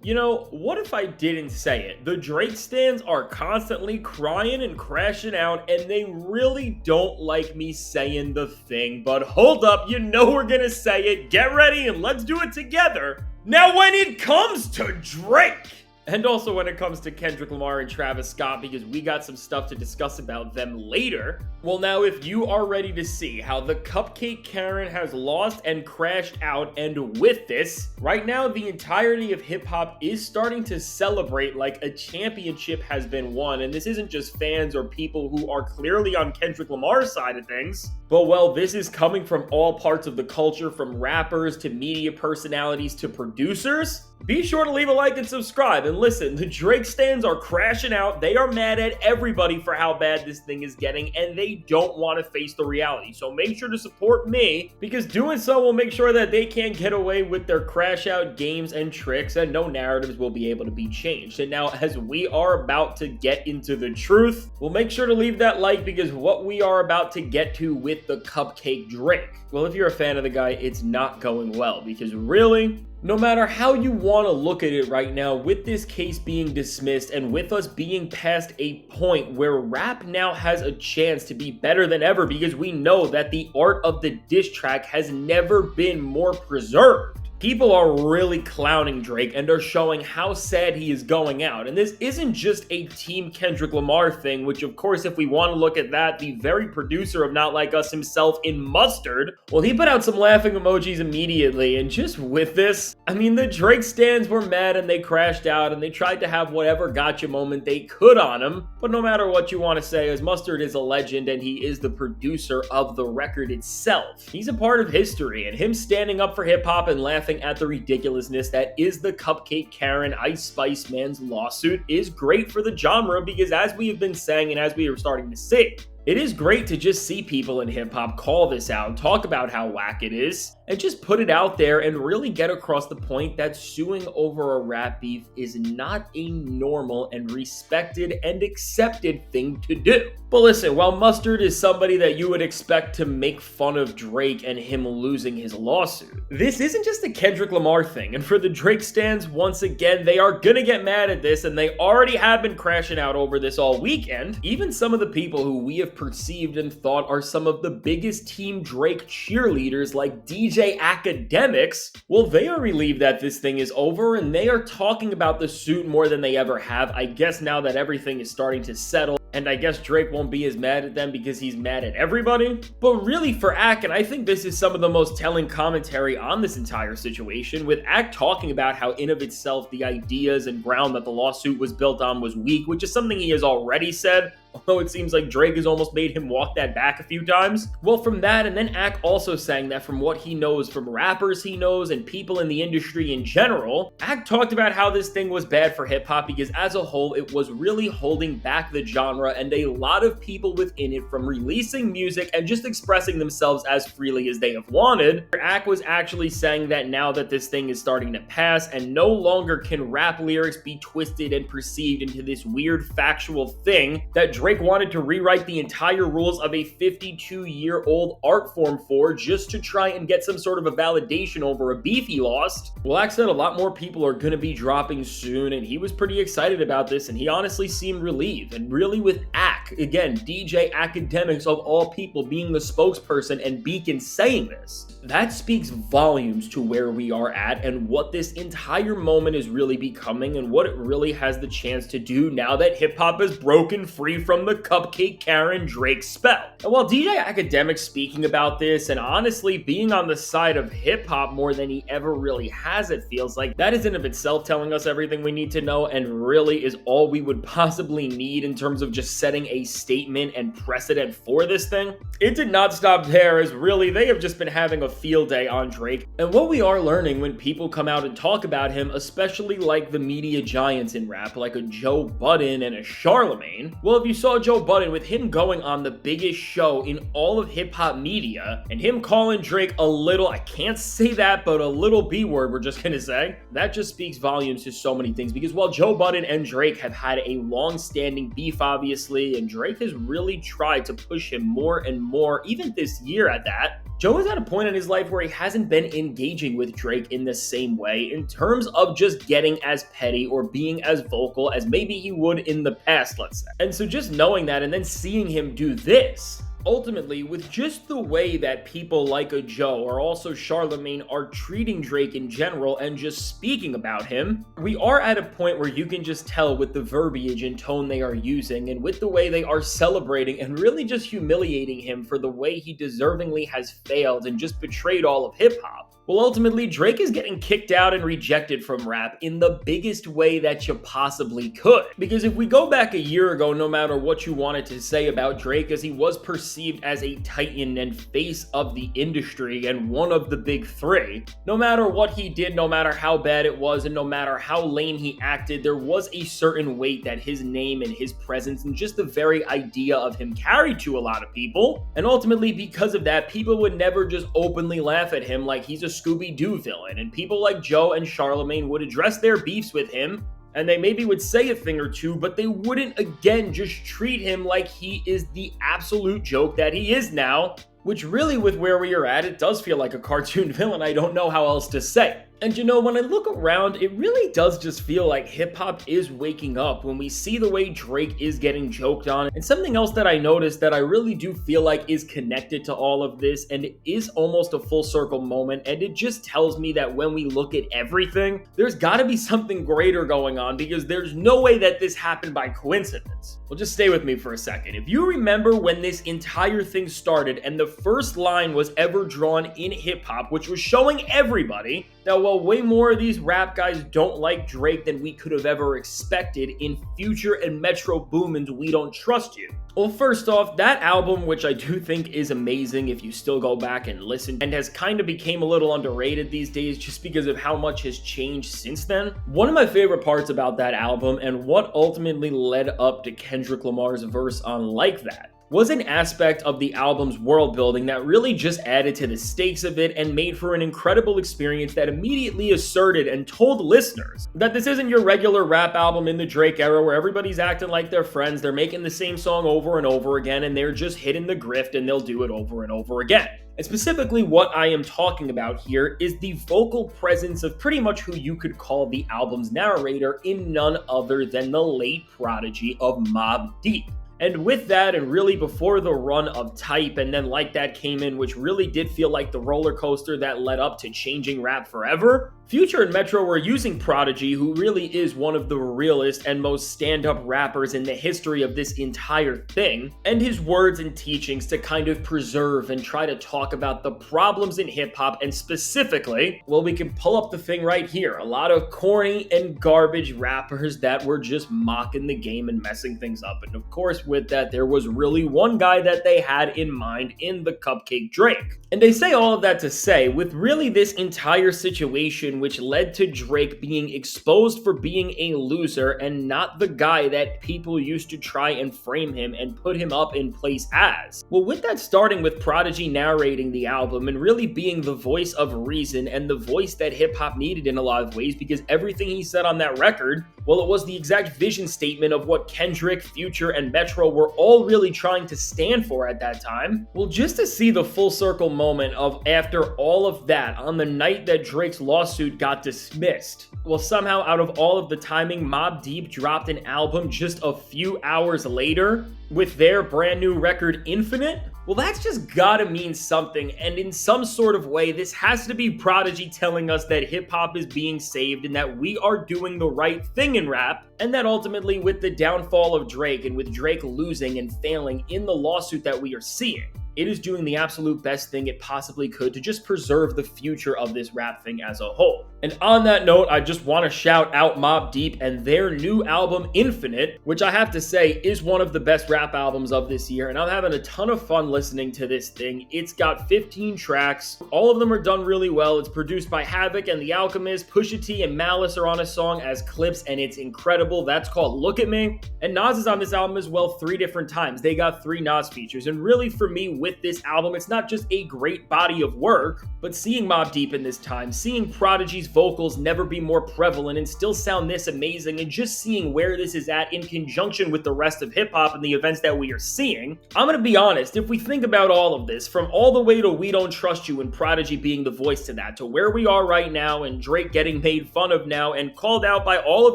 You know, what if I didn't say it? The Drake stans are constantly crying and crashing out, and they really don't like me saying the thing. But hold up, you know we're gonna say it. Get ready and let's do it together. Now, when it comes to Drake, and also when it comes to Kendrick Lamar and Travis Scott, because we got some stuff to discuss about them later. Well, now, if you are ready to see how the Cupcake Karen has lost and crashed out, and with this, right now, the entirety of hip-hop is starting to celebrate like a championship has been won, and this isn't just fans or people who are clearly on Kendrick Lamar's side of things, but, well, this is coming from all parts of the culture, from rappers to media personalities to producers. Be sure to leave a like and subscribe, and listen, the Drake stans are crashing out. They are mad at everybody for how bad this thing is getting, and they don't want to face the reality. So make sure to support me, because doing so will make sure that they can't get away with their crash out games and tricks, and no narratives will be able to be changed. And now, as we are about to get into the truth, we'll make sure to leave that like, because what we are about to get to with the Cupcake Drake, well, if you're a fan of the guy, it's not going well, because really, no matter how you want to look at it right now, with this case being dismissed and with us being past a point where rap now has a chance to be better than ever, because we know that the art of the diss track has never been more preserved. People are really clowning Drake and are showing how sad he is going out. And this isn't just a Team Kendrick Lamar thing, which, of course, if we want to look at that, the very producer of Not Like Us himself in Mustard, well, he put out some laughing emojis immediately. And just with this, I mean, the Drake stans were mad and they crashed out and they tried to have whatever gotcha moment they could on him. But no matter what you want to say, as Mustard is a legend and he is the producer of the record itself, he's a part of history, and him standing up for hip-hop and laughing at the ridiculousness that is the Cupcake Karen Ice Spice Man's lawsuit is great for the genre, because as we have been saying and as we are starting to see, it is great to just see people in hip-hop call this out, talk about how whack it is, and just put it out there and really get across the point that suing over a rap beef is not a normal and respected and accepted thing to do. But listen, while Mustard is somebody that you would expect to make fun of Drake and him losing his lawsuit, this isn't just a Kendrick Lamar thing, and for the Drake stans, once again, they are gonna get mad at this, and they already have been crashing out over this all weekend. Even some of the people who we have perceived and thought are some of the biggest Team Drake cheerleaders, like DJ Akademiks, well, they are relieved that this thing is over, and they are talking about the suit more than they ever have. I guess now that everything is starting to settle, and I guess Drake won't be as mad at them because he's mad at everybody. But really, for Ak, and I think this is some of the most telling commentary on this entire situation, with Ak talking about how in of itself the ideas and ground that the lawsuit was built on was weak, which is something he has already said, although it seems like Drake has almost made him walk that back a few times. Well, from that, and then Ak also saying that from what he knows from rappers he knows and people in the industry in general, Ak talked about how this thing was bad for hip-hop because as a whole, it was really holding back the genre and a lot of people within it from releasing music and just expressing themselves as freely as they have wanted. Ak was actually saying that now that this thing is starting to pass and no longer can rap lyrics be twisted and perceived into this weird factual thing that Drake wanted to rewrite the entire rules of a 52-year-old art form for, just to try and get some sort of a validation over a beef he lost. Well, Ak said a lot more people are going to be dropping soon, and he was pretty excited about this, and he honestly seemed relieved. And really with Ak, again, DJ Akademiks of all people being the spokesperson and beacon saying this, that speaks volumes to where we are at and what this entire moment is really becoming and what it really has the chance to do now that hip-hop is broken free from the Cupcake Karen Drake spell. And while DJ Akademiks speaking about this and honestly being on the side of hip-hop more than he ever really has, it feels like, that is in of itself telling us everything we need to know and really is all we would possibly need in terms of just setting a statement and precedent for this thing. It did not stop there, as really they have just been having a field day on Drake. And what we are learning when people come out and talk about him, especially like the media giants in rap, like a Joe Budden and a Charlemagne, well, if you saw Joe Budden with him going on the biggest show in all of hip-hop media and him calling Drake a little, I can't say that, but a little B-word, we're just gonna say, that just speaks volumes to so many things. Because while Joe Budden and Drake have had a long-standing beef, obviously, and Drake has really tried to push him more and more, even this year at that, Joe is at a point in his life where he hasn't been engaging with Drake in the same way in terms of just getting as petty or being as vocal as maybe he would in the past, let's say. And so just knowing that and then seeing him do this, ultimately, with just the way that people like a Joe or also Charlemagne are treating Drake in general and just speaking about him, we are at a point where you can just tell with the verbiage and tone they are using and with the way they are celebrating and really just humiliating him for the way he deservingly has failed and just betrayed all of hip-hop. Well, ultimately, Drake is getting kicked out and rejected from rap in the biggest way that you possibly could. Because if we go back a year ago, no matter what you wanted to say about Drake, as he was perceived as a titan and face of the industry and one of the big three, no matter what he did, no matter how bad it was, and no matter how lame he acted, there was a certain weight that his name and his presence and just the very idea of him carried to a lot of people. And ultimately, because of that, people would never just openly laugh at him like he's a Scooby-Doo villain, and people like Joe and Charlemagne would address their beefs with him, and they maybe would say a thing or two, but they wouldn't again just treat him like he is the absolute joke that he is now, which really, with where we are at, it does feel like a cartoon villain. I don't know how else to say. And you know, when I look around, it really does just feel like hip-hop is waking up when we see the way Drake is getting joked on. And something else that I noticed that I really do feel like is connected to all of this, and it is almost a full circle moment, and it just tells me that when we look at everything, there's gotta be something greater going on, because there's no way that this happened by coincidence. Well, just stay with me for a second. If you remember when this entire thing started and the first line was ever drawn in hip-hop, which was showing everybody that while way more of these rap guys don't like Drake than we could have ever expected, in Future and Metro Boomin's We Don't Trust You. Well, first off, that album, which I do think is amazing if you still go back and listen, and has kind of became a little underrated these days just because of how much has changed since then. One of my favorite parts about that album, and what ultimately led up to Kendrick Lamar's verse on Like That, was an aspect of the album's world building that really just added to the stakes of it and made for an incredible experience that immediately asserted and told listeners that this isn't your regular rap album in the Drake era where everybody's acting like they're friends, they're making the same song over and over again, and they're just hitting the grift and they'll do it over and over again. And specifically what I am talking about here is the vocal presence of pretty much who you could call the album's narrator in none other than the late prodigy of Mobb Deep. And with that, and really before the run of Type, and then Like That came in, which really did feel like the roller coaster that led up to changing rap forever, Future and Metro were using Prodigy, who really is one of the realest and most stand-up rappers in the history of this entire thing, and his words and teachings to kind of preserve and try to talk about the problems in hip-hop, and specifically, well, we can pull up the thing right here, a lot of corny and garbage rappers that were just mocking the game and messing things up. And of course, with that, there was really one guy that they had in mind in the Cupcake Drake. And they say all of that to say, with really this entire situation which led to Drake being exposed for being a loser and not the guy that people used to try and frame him and put him up in place as. Well, with that starting with Prodigy narrating the album and really being the voice of reason and the voice that hip-hop needed in a lot of ways, because everything he said on that record, well, it was the exact vision statement of what Kendrick, Future, and Metro were all really trying to stand for at that time. Well, just to see the full circle moment of after all of that, on the night that Drake's lawsuit got dismissed, well, somehow out of all of the timing, Mobb Deep dropped an album just a few hours later with their brand new record Infinite. Well, that's just gotta mean something, and in some sort of way, this has to be Prodigy telling us that hip-hop is being saved and that we are doing the right thing in rap, and that ultimately with the downfall of Drake and with Drake losing and failing in the lawsuit that we are seeing, it is doing the absolute best thing it possibly could to just preserve the future of this rap thing as a whole. And on that note, I just want to shout out Mobb Deep and their new album Infinite, which I have to say is one of the best rap albums of this year, and I'm having a ton of fun listening to this thing. It's got 15 tracks. All of them are done really well. It's produced by Havoc and The Alchemist. Pusha T and Malice are on a song as clips, and it's incredible. That's called Look at Me. And Nas is on this album as well 3 different times. They got 3 Nas features, and really for me, with this album, it's not just a great body of work, but seeing Mobb Deep in this time, seeing Prodigy's vocals never be more prevalent and still sound this amazing, and just seeing where this is at in conjunction with the rest of hip-hop and the events that we are seeing, I'm gonna be honest, if we think about all of this, from all the way to We Don't Trust You and Prodigy being the voice to that, to where we are right now and Drake getting made fun of now and called out by all of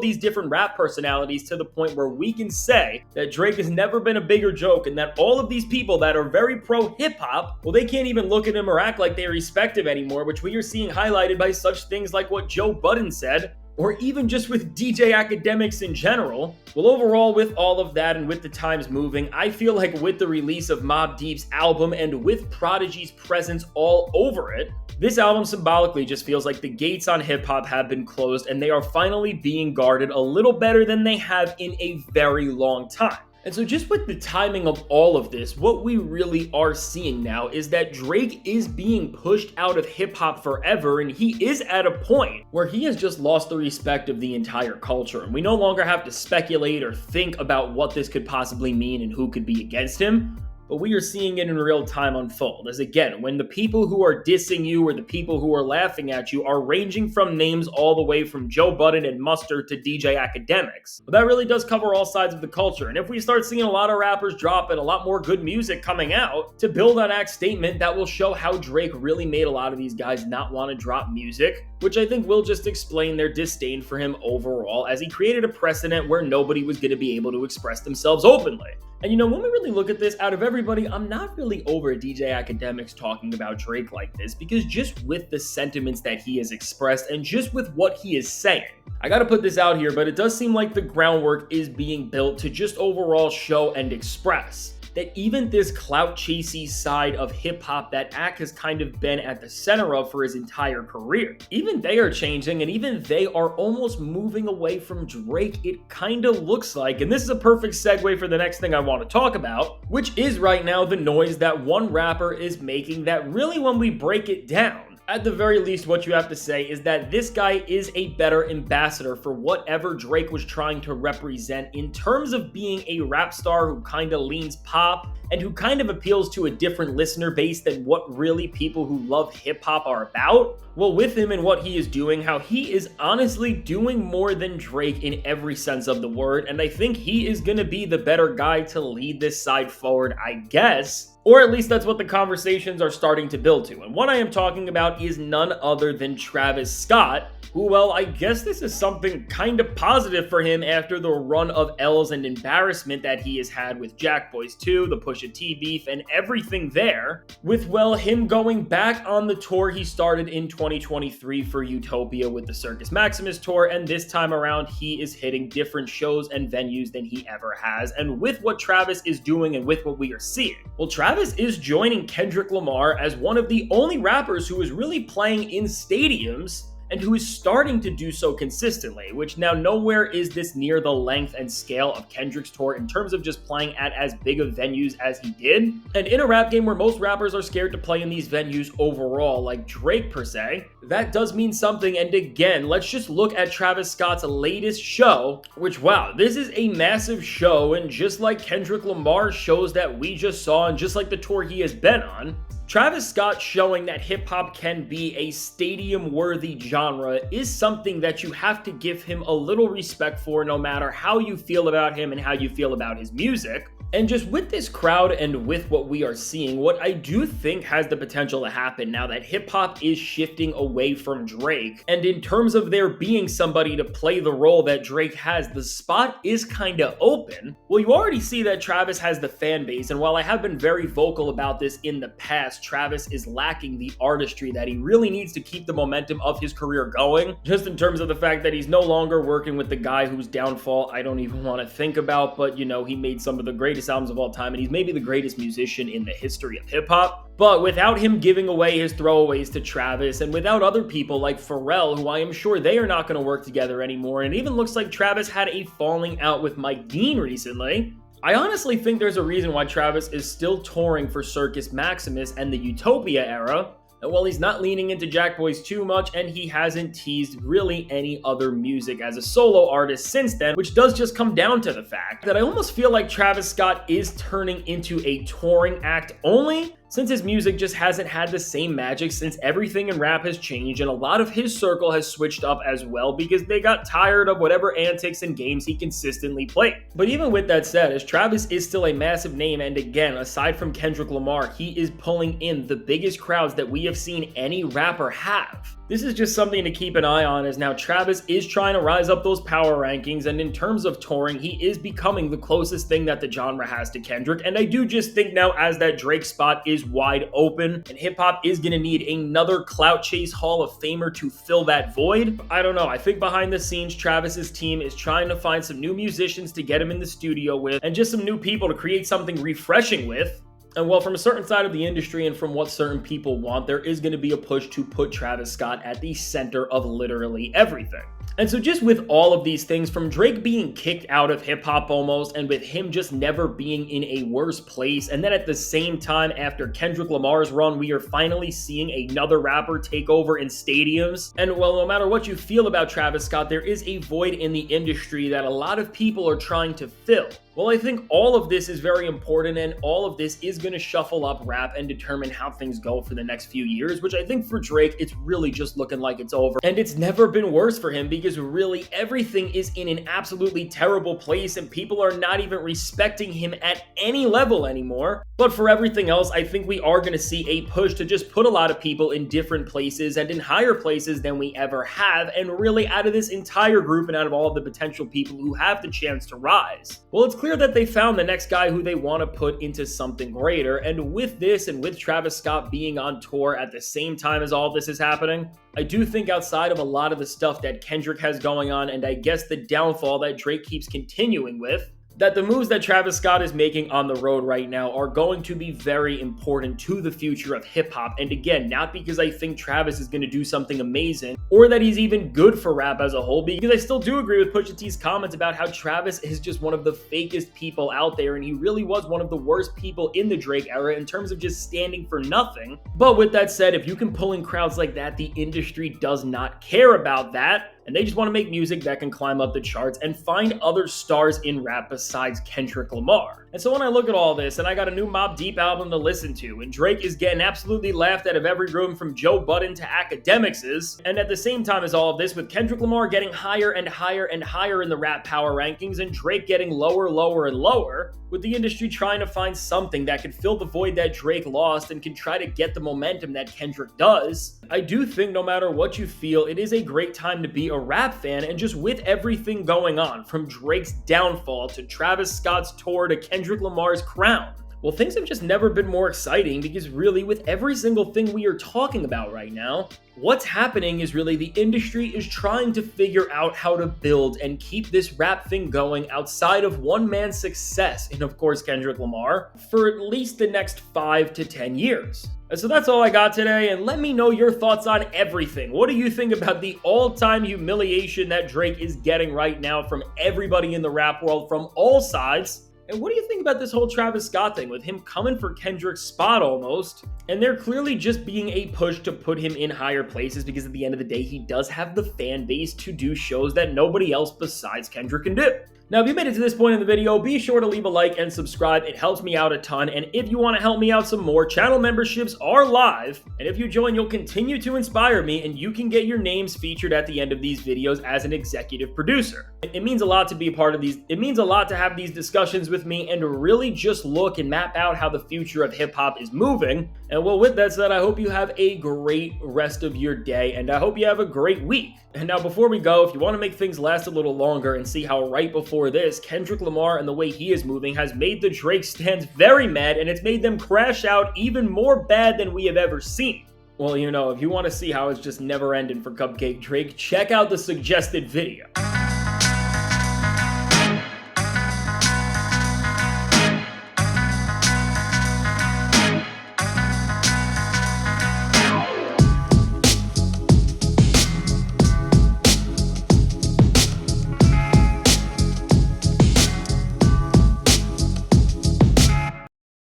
these different rap personalities, to the point where we can say that Drake has never been a bigger joke, and that all of these people that are very pro hip-hop, well, they can't even look at him or act like they respect him anymore, which we are seeing highlighted by such things like what Joe Budden said, or even just with DJ Akademiks in general. Well, overall, with all of that and with the times moving, I feel like with the release of Mobb Deep's album and with Prodigy's presence all over it, this album symbolically just feels like the gates on hip-hop have been closed and they are finally being guarded a little better than they have in a very long time. And so just with the timing of all of this, what we really are seeing now is that Drake is being pushed out of hip-hop forever, and he is at a point where he has just lost the respect of the entire culture. And we no longer have to speculate or think about what this could possibly mean and who could be against him. But we are seeing it in real time unfold, as again, when the people who are dissing you or the people who are laughing at you are ranging from names all the way from Joe Budden and Mustard to DJ Akademiks. But that really does cover all sides of the culture, and if we start seeing a lot of rappers drop and a lot more good music coming out to build on Act's statement, that will show how Drake really made a lot of these guys not want to drop music, which I think will just explain their disdain for him overall, as he created a precedent where nobody was going to be able to express themselves openly. And you know, when we really look at this, out of everybody, I'm not really over DJ Akademiks talking about Drake like this, because just with the sentiments that he has expressed and just with what he is saying, I gotta put this out here, but it does seem like the groundwork is being built to just overall show and express that even this clout-chasey side of hip-hop that Ak has kind of been at the center of for his entire career, even they are changing, and even they are almost moving away from Drake, it kind of looks like. And this is a perfect segue for the next thing I want to talk about, which is right now the noise that one rapper is making that really, when we break it down, at the very least, what you have to say is that this guy is a better ambassador for whatever Drake was trying to represent in terms of being a rap star who kind of leans pop and who kind of appeals to a different listener base than what really people who love hip-hop are about. Well, with him and what he is doing, how he is honestly doing more than Drake in every sense of the word, and I think he is going to be the better guy to lead this side forward, I guess. Or at least that's what the conversations are starting to build to. And what I am talking about is none other than Travis Scott, who, well, I guess this is something kind of positive for him after the run of L's and embarrassment that he has had with Jack Boys 2, the Pusha T beef, and everything there, with, well, him going back on the tour he started in 2023 for Utopia with the Circus Maximus tour, and this time around he is hitting different shows and venues than he ever has. And with what Travis is doing and with what we are seeing, well, Travis is joining Kendrick Lamar as one of the only rappers who is really playing in stadiums and who is starting to do so consistently, which now nowhere is this near the length and scale of Kendrick's tour in terms of just playing at as big of venues as he did. And in a rap game where most rappers are scared to play in these venues overall, like Drake per se, that does mean something. And again, let's just look at Travis Scott's latest show, which, wow, this is a massive show, and just like Kendrick Lamar's shows that we just saw, and just like the tour he has been on, Travis Scott showing that hip-hop can be a stadium-worthy genre is something that you have to give him a little respect for, no matter how you feel about him and how you feel about his music. And just with this crowd and with what we are seeing, what I do think has the potential to happen now that hip-hop is shifting away from Drake, and in terms of there being somebody to play the role that Drake has, the spot is kind of open. Well, you already see that Travis has the fan base, and while I have been very vocal about this in the past, Travis is lacking the artistry that he really needs to keep the momentum of his career going, just in terms of the fact that he's no longer working with the guy whose downfall I don't even want to think about, but you know, he made some of the greatest albums of all time, and he's maybe the greatest musician in the history of hip-hop. But without him giving away his throwaways to Travis, and without other people like Pharrell, who I am sure they are not going to work together anymore, and it even looks like Travis had a falling out with Mike Dean recently, I honestly think there's a reason why Travis is still touring for Circus Maximus and the Utopia era. And while he's not leaning into Jack Boys too much, and he hasn't teased really any other music as a solo artist since then, which does just come down to the fact that I almost feel like Travis Scott is turning into a touring act only, since his music just hasn't had the same magic since everything in rap has changed and a lot of his circle has switched up as well because they got tired of whatever antics and games he consistently played. But even with that said, as Travis is still a massive name, and again, aside from Kendrick Lamar, he is pulling in the biggest crowds that we have seen any rapper have. This is just something to keep an eye on, as now Travis is trying to rise up those power rankings, and in terms of touring, he is becoming the closest thing that the genre has to Kendrick, and I do just think now as that Drake spot is wide open, and hip-hop is going to need another clout chase Hall of Famer to fill that void. I don't know, I think behind the scenes, Travis's team is trying to find some new musicians to get him in the studio with, and just some new people to create something refreshing with. And well, from a certain side of the industry and from what certain people want, there is going to be a push to put Travis Scott at the center of literally everything. And so just with all of these things, from Drake being kicked out of hip-hop almost, and with him just never being in a worse place, and then at the same time after Kendrick Lamar's run, we are finally seeing another rapper take over in stadiums. And well, no matter what you feel about Travis Scott, there is a void in the industry that a lot of people are trying to fill. Well, I think all of this is very important, and all of this is going to shuffle up rap and determine how things go for the next few years, which I think for Drake, it's really just looking like it's over. And it's never been worse for him because really everything is in an absolutely terrible place and people are not even respecting him at any level anymore. But for everything else, I think we are going to see a push to just put a lot of people in different places and in higher places than we ever have, and really out of this entire group and out of all of the potential people who have the chance to rise, well, it's clear that they found the next guy who they want to put into something greater. And with this, and with Travis Scott being on tour at the same time as all of this is happening, I do think outside of a lot of the stuff that Kendrick has going on, and I guess the downfall that Drake keeps continuing with, that the moves that Travis Scott is making on the road right now are going to be very important to the future of hip-hop. And again, not because I think Travis is going to do something amazing or that he's even good for rap as a whole, because I still do agree with Pusha T's comments about how Travis is just one of the fakest people out there, and he really was one of the worst people in the Drake era in terms of just standing for nothing. But with that said, if you can pull in crowds like that, the industry does not care about that. And they just want to make music that can climb up the charts and find other stars in rap besides Kendrick Lamar. And so when I look at all this, and I got a new Mobb Deep album to listen to, and Drake is getting absolutely laughed out of every room from Joe Budden to Akademiks, and at the same time as all of this, with Kendrick Lamar getting higher and higher and higher in the rap power rankings, and Drake getting lower, lower, and lower, with the industry trying to find something that could fill the void that Drake lost and can try to get the momentum that Kendrick does, I do think no matter what you feel, it is a great time to be a rap fan. And just with everything going on, from Drake's downfall to Travis Scott's tour to Kendrick Lamar's crown, well, things have just never been more exciting, because really with every single thing we are talking about right now, what's happening is really the industry is trying to figure out how to build and keep this rap thing going outside of one man's success, and of course Kendrick Lamar, for at least the next 5 to 10 years. And so that's all I got today, and let me know your thoughts on everything. What do you think about the all-time humiliation that Drake is getting right now from everybody in the rap world from all sides? And what do you think about this whole Travis Scott thing, with him coming for Kendrick's spot almost? And they're clearly just being a push to put him in higher places, because at the end of the day, he does have the fan base to do shows that nobody else besides Kendrick can do. Now, if you made it to this point in the video, be sure to leave a like and subscribe. It helps me out a ton. And if you want to help me out some more, channel memberships are live. And if you join, you'll continue to inspire me, and you can get your names featured at the end of these videos as an executive producer. It means a lot to be a part of these. It means a lot to have these discussions with me and to really just look and map out how the future of hip hop is moving. And well, with that said, I hope you have a great rest of your day, and I hope you have a great week. And now, before we go, if you want to make things last a little longer and see how right before this, Kendrick Lamar and the way he is moving has made the Drake stans very mad, and it's made them crash out even more bad than we have ever seen. Well, you know, if you want to see how it's just never ending for Cupcake Drake, check out the suggested video.